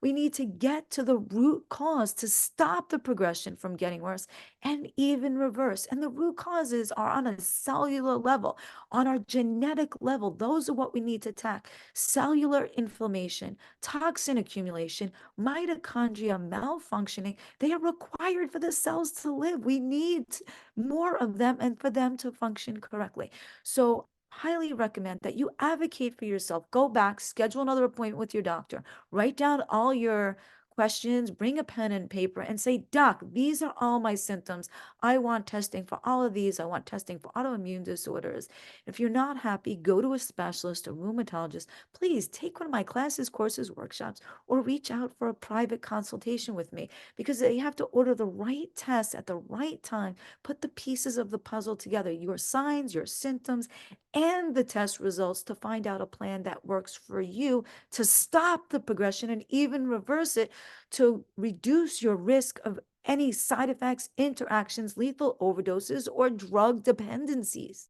We need to get to the root cause to stop the progression from getting worse and even reverse. And the root causes are on a cellular level, on our genetic level. Those are what we need to attack. Cellular inflammation, toxin accumulation, mitochondria malfunctioning. They are required for the cells to live. We need more of them and for them to function correctly. So highly recommend that you advocate for yourself. Go back, schedule another appointment with your doctor, write down all your questions, bring a pen and paper and say, Doc, these are all my symptoms. I want testing for all of these. I want testing for autoimmune disorders. If you're not happy, go to a specialist, a rheumatologist. Please take one of my classes, courses, workshops, or reach out for a private consultation with me, because you have to order the right tests at the right time, put the pieces of the puzzle together, your signs, your symptoms, and the test results to find out a plan that works for you to stop the progression and even reverse it, to reduce your risk of any side effects, interactions, lethal overdoses, or drug dependencies.